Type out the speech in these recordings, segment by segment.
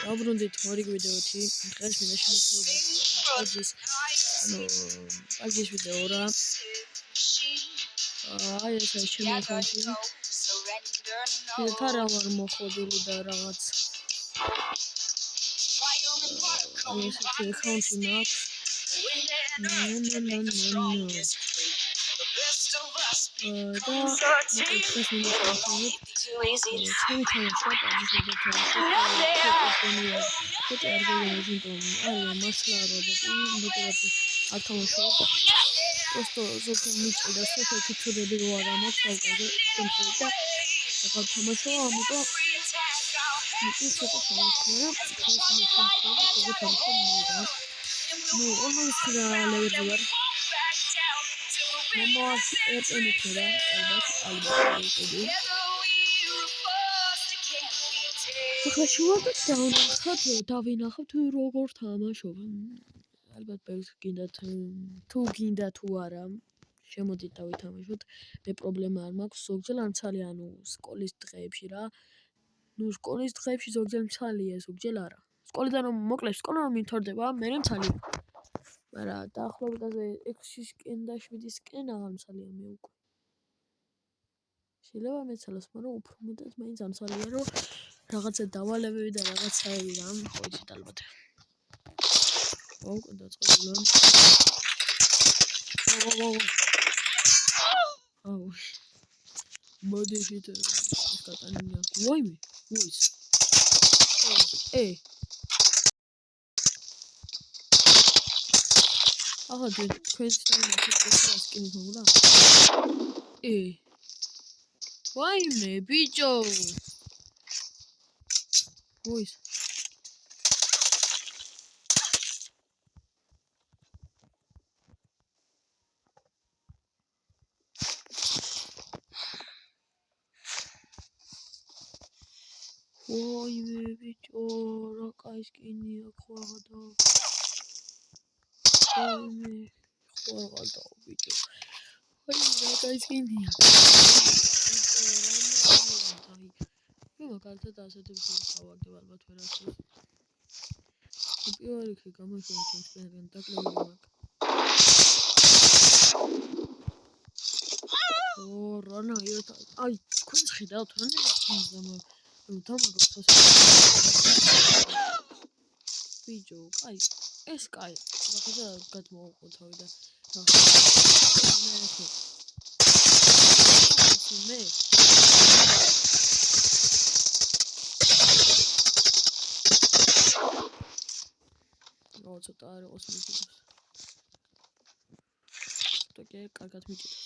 დაუბრუნდით ორი ვიდეოთი. დღეს მინდა შევხვდეთ პაგის ვიდეო რა. აი ეს ჩემი აკაუნტი. შეიძლება რა ვარ მოხდილი და რაღაც. აი ესეთი აკაუნტი მაქვს. და მოკლედ მინდა შევხვდეთ. ჩემი თამაშია პაგის ვიდეოთი. ხოჭი არ გეუბნები, არა მასლა რობოტი, მეტად არ თამაშობ. просто ზოგადად მიჭირდა სოფეთი თურები რო არა მაქვს დავკაზე კონტროლი და აღარ თამაშობ, ამიტომ მიწის ცოტა თამაშია, ну, он левел вар. Мама ერწენიქრა, ალბათ. ახლა შევარდოთ დავინახავთ როგორ თამაშობ. ალბათ ბევრს გინდათ თუ გინდა თუ არა. შემოდით დავითამაშოთ. მე პრობლემა არ მაქვს, ზოგჯერ ანცალი, ანუ სკოლის დღეებში რა. ну, სკოლის დღეებში ზოგჯერ მცალია, ზოგჯერ არა. სკოლიდან რომ მოკლედ სკოლიდან მიმთორდება, მე მცალია. მაგრამ დაახლოებაზე 6-ისკენ და 7-ისკენ აღარ მცალია მე უკვე. შეიძლება მეცალოს, მაგრამ უფრო მეტად მაინც ამცალია, რომ რაღაცა დავალებები და რაღაცაები რა, ხო იცით ალბათ. ოღონდ დაწყებულა. აუ. მოდი შეთ სტატანია. ვაიმე, ვუის. ახლა თქვენს დაიმახეთ სკინი თქონდა? ვაიმე, ბიჭო. ვუის. ვაიმე, ბიჭო, რა კაი სკინია ხო აღდა. ვაიმე, ხო აღდა, ბიჭო. ვაიმე, რა კაი სკინია. მაგალითად ასეთი ვსავარდება ალბათ ვერასდროს. პირველ რიგში გამოჩვენე ჩემს პენერგან დაკლებული მაგ. რანაირად აი თქვენს ხედავთ რანაირად დამაგოთ თავს. ბიჭო, კაი, ეს კაი. ახლა გადმოვყო თავი და მე ცოტა არ იყოს მიჭირს. ცოტა კარგად მიჭირს.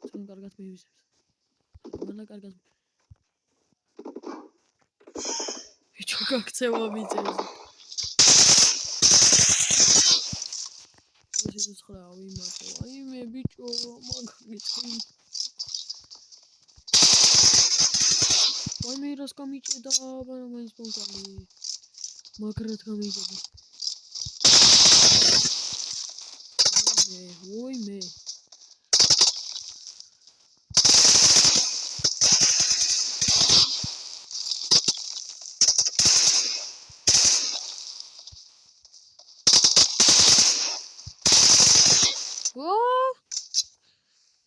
ცოტა კარგად მივიზებს. მანდა კარგად. ბიჭო, გაქცევა მიძებს. ეს ცხრა ვიმატო. აი მე ბიჭო, მაგარი. ვაიმე რას გამიჭედა, მაგრამ მაინც მომწალი. მაგრად გამიჭედა. ვაიმე.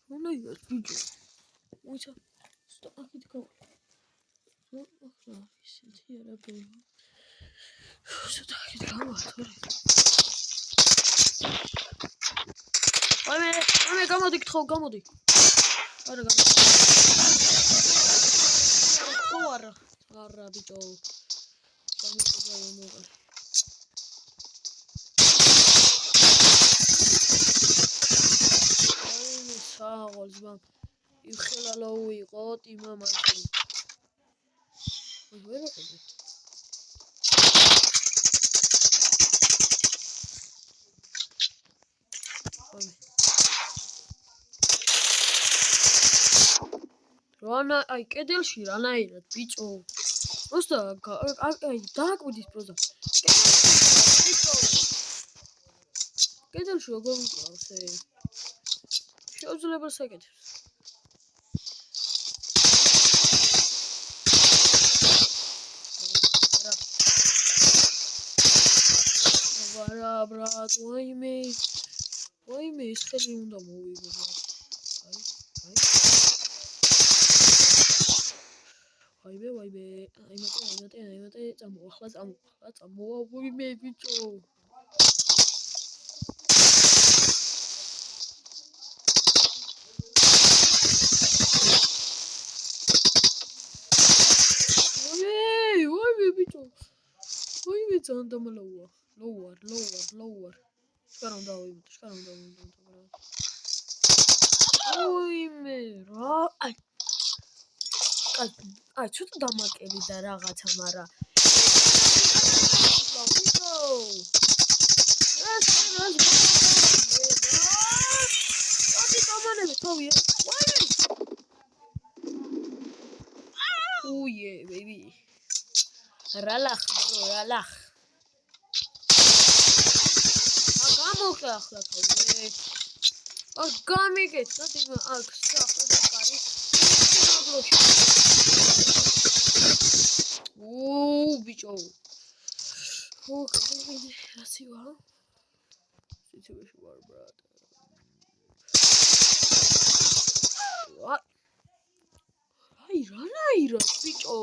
რანაირად ბიჭო. უცა სტაკით გავა. ახლა ისეთი არაფერი. შეტაკით გავა თორე. ვაიმე, გამოდი გთხოვ, გამოდი. არა გამოდი. ხო არა ბიჭო. გამიწევდა მოგა. ვაიმე, საღოლს მამ. იხელა უიყოთ იმამაში. ვერ ვიყიდე. რანა აი კედელში რანაირად ბიჭო. просто აი დააკვირდის პროზა. კედელში როგორ მყავს ეს? შეუძლებას აკეთებს. არა ბრატ, ვაიმე ის ხელი უნდა მოვიგო ბრატ. ვაიმე, აიმატე, წამოვა, ვაიმე ბიჭო. ვაიმე ბიჭო. ვაიმე ძალიან დამალაუა. ლოუარ. შკარა უნდა ვიმოთ ბრატ. ვაიმე რა, აი ცოტა დამაკელი და რაღაცა, მაგრამ baby. Ralach, bro, ralach. Agamokla ახლა თავი. გამიგეთ, დიმა აქ სახლა და ხარი. ბიჭო. გამიგე, რაცია? სიცივეში ვარ, ბრატ. აი, რა, ბიჭო.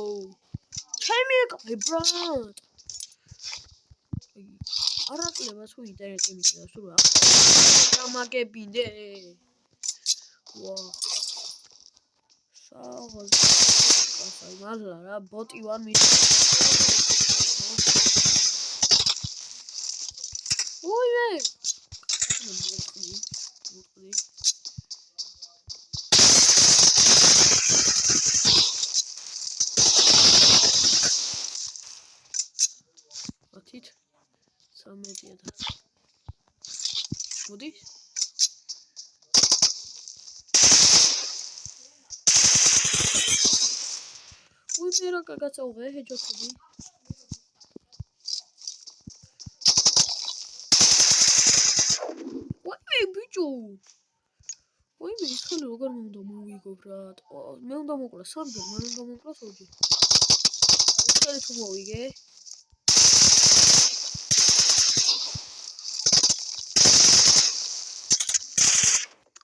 ჩემი ეკავე, ბრატ. არაკლება თუ ინტერნეტი მიწევს რა. დამაგებინე. ვა. საღოლ. აი, მართლა რა, ბოტი ვარ მის. ოიმე. მოყდი. ათით 13 და მოდი უი რა კაცავე ჰეჯოთები უი ბიჭო უი მე ის ხელი როგორ უნდა მოვიგო ბრატ მე უნდა მოკლა სამჯერ მე უნდა მოკლა ორჯერ ის ხელი თუ მოვიგე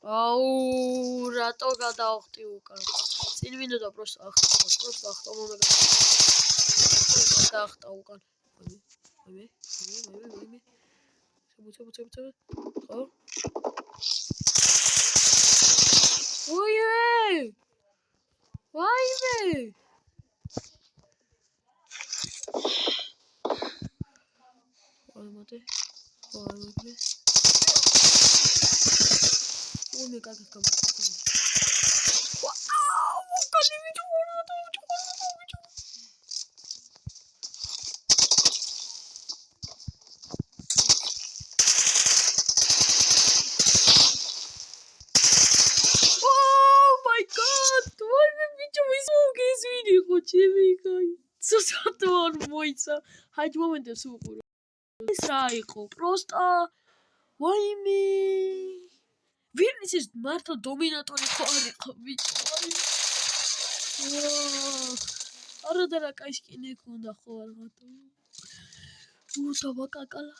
აუ რატო გადავხტი უკან წინ მინდოდა просто ახტა მომეგა ახტა უკან ვაიმე საბუცე ხო ვაიმე აიმატე მე კარგად გამოვიდა. ვაუ, მოკალი ვიჭო, Oh my god, ვაი მე ვიჭო, ის მოგეს ვინი ხო ჩემი კაი. ცოტა არ მოიცა. ჰაიდ მომენტებს უყურო. ეს რა იყო? პროსტა ვაიმე ვინ ის მართლა დომინატორი ხო არ იყო ბიჭო არა და რა კაი სკინი ქონდა ხო არ ხატო დავაკაკალა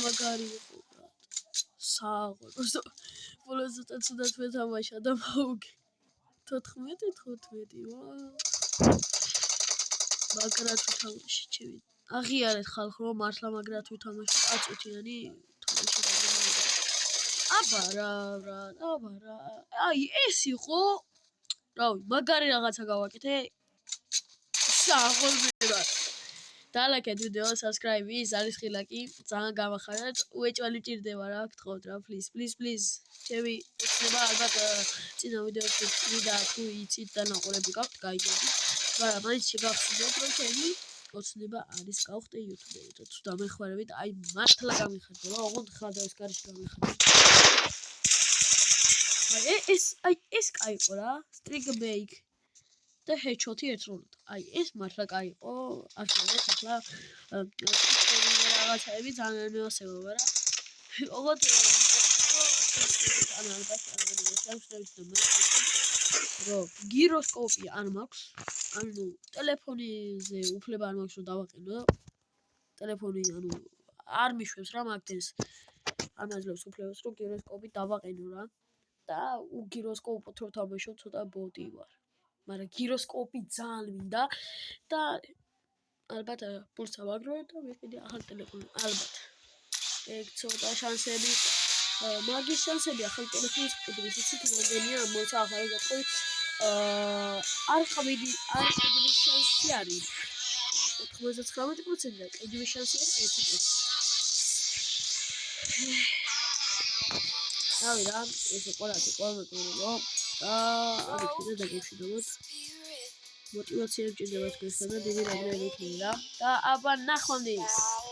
მაგარი იყო საღო ბოლოსთან ცუდად ვეთამაშა და მოვგე 14-15 მაგრად ვთამაში ჩემი აღიარეთ ხალხო რომ მართლა მაგრად ვთამაში აწუთიანი აბა რა აი ეს იყო რავი მაგარი რაღაცა გავაკეთე საღოლმეა დალაიქეთ ვიდეო subscribe-ის არის ხილაკი ძალიან გამახარეთ უეჭველი ჭირდება რა გთხოვთ რა please ჩემი უცნება ალბათ წინა ვიდეოებში და თუ იცით და ნაყურები გაქვთ გაიგებთ მაგრამ მაინც შეგახსენებთ რომ ჩემი ოცნება არის გავხდე YouTube-ზე და თუ დამეხმარებით აი მართლა გამიხარდება ოღონდ ხალხს გარშე გამიხარდება აი ეს кайყო რა String Bake და headshot-ი ერთდროულად აი ეს მართლა кайყო ახლა რაღაცები ძალიან მეოსებობა რა ოღონდ ანუ ალბათ რომ გიროსკოპი არ მაქვს, ანუ ტელეფონზე უფლება არ მაქვს რომ დავაყენო. ტელეფონი ანუ არ მიშვებს რა მაგდეს. არ მაძლევს უფლებას რომ გიროსკოპი დავაყენო რა. და უგიროსკოპოთ რომ თამაშობ ცოტა ბოდი ვარ. მაგრამ გიროსკოპი ძალიან მინდა და ალბათ პულსა ვაგროვებ და ვიყიდე ახალ ტელეფონი. ალბათ. ეგ ცოტა შანსები მაგის შანსები ახალ ტელეფონის ყიდვის იცით რამდენია მოიცა ახალი გეტყვი არ ყიდვის შანსი არის 99% და ყიდვის შანსი არის 1%. რავი რა ესე ყველაფერი და ამით კიდე დაგეშვიდობთ მოტივაცია მჭირდება თქვენსა და დიდი რამე იქნება და აბა ნახვამდის